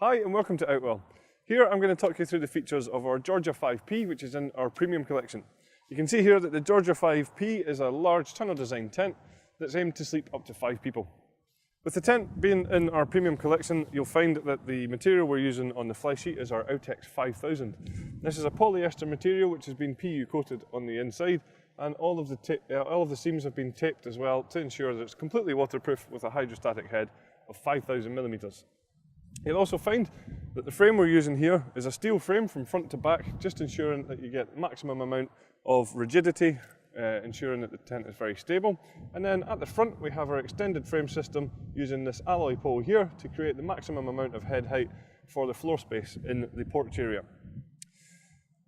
Hi and welcome to Outwell. Here I'm going to talk you through the features of our Georgia 5P, which is in our premium collection. You can see here that the Georgia 5P is a large tunnel design tent that's aimed to sleep up to 5 people. With the tent being in our premium collection, you'll find that the material we're using on the fly sheet is our Outex 5000. This is a polyester material which has been PU coated on the inside, and all of the seams have been taped as well to ensure that it's completely waterproof with a hydrostatic head of 5,000 millimeters. You'll also find that the frame we're using here is a steel frame from front to back, just ensuring that you get maximum amount of rigidity, ensuring that the tent is very stable. And then at the front we have our extended frame system using this alloy pole here to create the maximum amount of head height for the floor space in the porch area.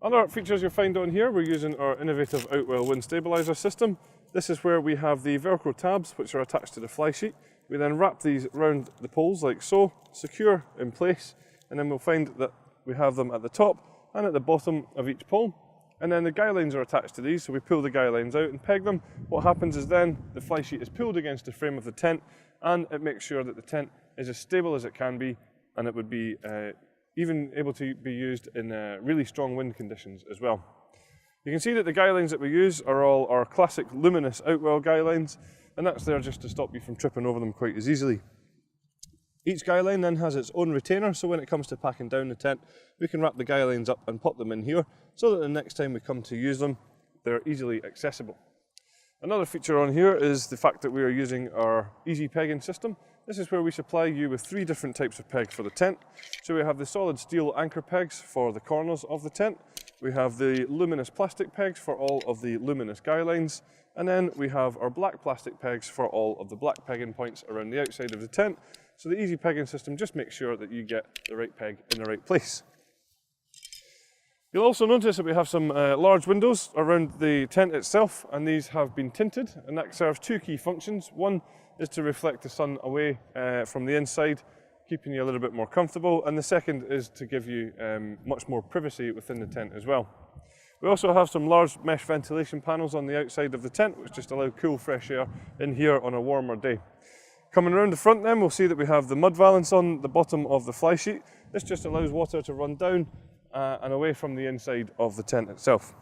Other features you'll find on here, we're using our innovative Outwell wind stabilizer system. This is where we have the Velcro tabs which are attached to the fly sheet. We then wrap these around the poles like so, secure in place, and then we'll find that we have them at the top and at the bottom of each pole. And then the guy lines are attached to these, so we pull the guy lines out and peg them. What happens is then the fly sheet is pulled against the frame of the tent, and it makes sure that the tent is as stable as it can be, and it would be even able to be used in really strong wind conditions as well. You can see that the guy lines that we use are all our classic luminous Outwell guy lines, and that's there just to stop you from tripping over them quite as easily. Each guy line then has its own retainer, so when it comes to packing down the tent, we can wrap the guy lines up and pop them in here, so that the next time we come to use them, they're easily accessible. Another feature on here is the fact that we are using our easy pegging system. This is where we supply you with 3 different types of pegs for the tent. So we have the solid steel anchor pegs for the corners of the tent. We have the luminous plastic pegs for all of the luminous guy lines. And then we have our black plastic pegs for all of the black pegging points around the outside of the tent. So the easy pegging system just makes sure that you get the right peg in the right place. You'll also notice that we have some large windows around the tent itself, and these have been tinted, and that serves 2 key functions. One is to reflect the sun away from the inside, keeping you a little bit more comfortable, and the second is to give you much more privacy within the tent as well. We also have some large mesh ventilation panels on the outside of the tent, which just allow cool, fresh air in here on a warmer day. Coming around the front then, we'll see that we have the mud valance on the bottom of the fly sheet. This just allows water to run down and away from the inside of the tent itself.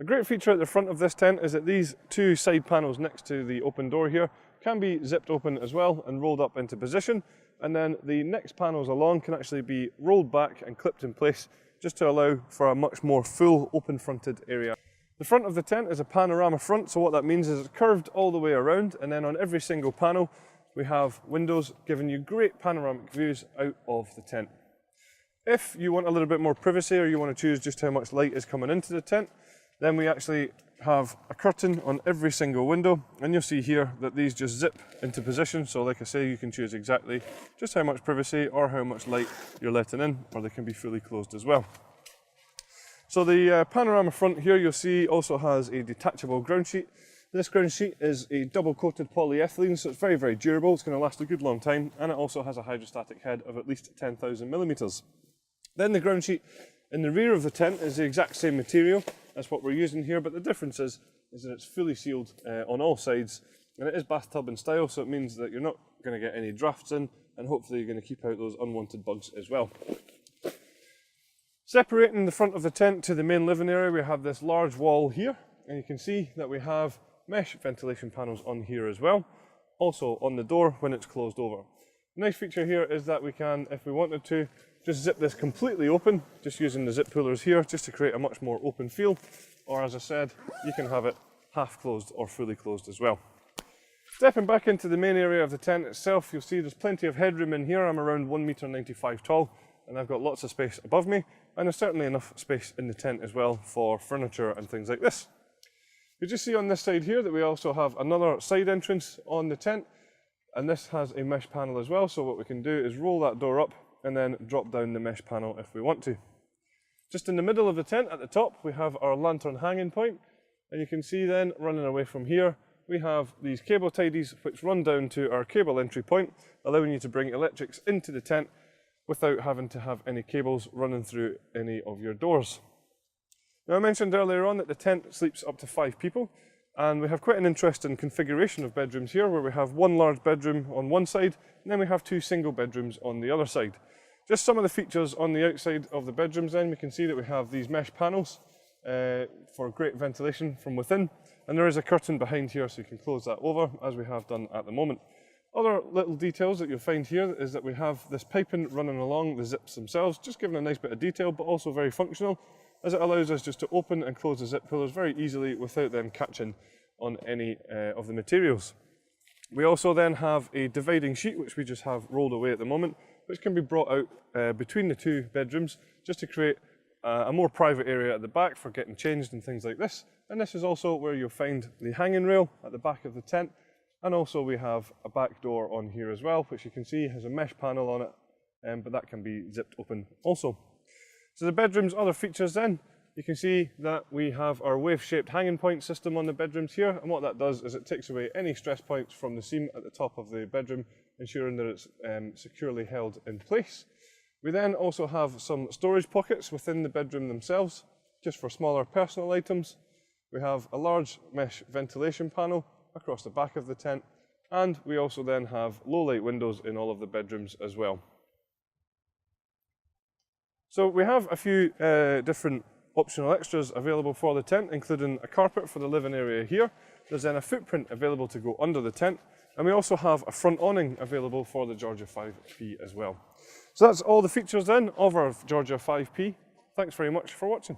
A great feature at the front of this tent is that these 2 side panels next to the open door here can be zipped open as well and rolled up into position, and then the next panels along can actually be rolled back and clipped in place just to allow for a much more full open fronted area. The front of the tent is a panorama front, so what that means is it's curved all the way around, and then on every single panel we have windows giving you great panoramic views out of the tent. If you want a little bit more privacy, or you want to choose just how much light is coming into the tent, then we actually have a curtain on every single window, and you'll see here that these just zip into position. So like I say, you can choose exactly just how much privacy or how much light you're letting in, or they can be fully closed as well. So the panorama front here, you'll see, also has a detachable ground sheet. This ground sheet is a double coated polyethylene, so it's very, very durable. It's going to last a good long time, and it also has a hydrostatic head of at least 10,000 millimeters. Then the ground sheet in the rear of the tent is the exact same material as what we're using here, but the difference is that it's fully sealed on all sides, and it is bathtub in style, so it means that you're not going to get any drafts in, and hopefully you're going to keep out those unwanted bugs as well. Separating the front of the tent to the main living area, we have this large wall here, and you can see that we have mesh ventilation panels on here as well, also on the door when it's closed over. The nice feature here is that we can, if we wanted to, just zip this completely open, just using the zip pullers here, just to create a much more open feel, or as I said, you can have it half closed or fully closed as well. Stepping back into the main area of the tent itself, you'll see there's plenty of headroom in here. I'm around 1.95 m tall, and I've got lots of space above me, and there's certainly enough space in the tent as well for furniture and things like this. You just see on this side here that we also have another side entrance on the tent, and this has a mesh panel as well, so what we can do is roll that door up and then drop down the mesh panel if we want to. Just in the middle of the tent at the top, we have our lantern hanging point, and you can see then running away from here, we have these cable tidies which run down to our cable entry point, allowing you to bring electrics into the tent without having to have any cables running through any of your doors. Now, I mentioned earlier on that the tent sleeps up to 5 people, and we have quite an interesting configuration of bedrooms here, where we have one large bedroom on one side, and then we have 2 single bedrooms on the other side. Just some of the features on the outside of the bedrooms then, we can see that we have these mesh panels for great ventilation from within, and there is a curtain behind here so you can close that over as we have done at the moment. Other little details that you'll find here is that we have this piping running along the zips themselves, just giving a nice bit of detail but also very functional, as it allows us just to open and close the zip pullers very easily without them catching on any of the materials. We also then have a dividing sheet which we just have rolled away at the moment, which can be brought out between the two bedrooms just to create a more private area at the back for getting changed and things like this. And this is also where you'll find the hanging rail at the back of the tent, and also we have a back door on here as well, which you can see has a mesh panel on it, but that can be zipped open also. So the bedroom's other features then, you can see that we have our wave-shaped hanging point system on the bedrooms here, and what that does is it takes away any stress points from the seam at the top of the bedroom, ensuring that it's securely held in place. We then also have some storage pockets within the bedroom themselves, just for smaller personal items. We have a large mesh ventilation panel across the back of the tent, and we also then have low light windows in all of the bedrooms as well. So we have a few different optional extras available for the tent, including a carpet for the living area here. There's then a footprint available to go under the tent, and we also have a front awning available for the Georgia 5P as well. So that's all the features then of our Georgia 5P. Thanks very much for watching.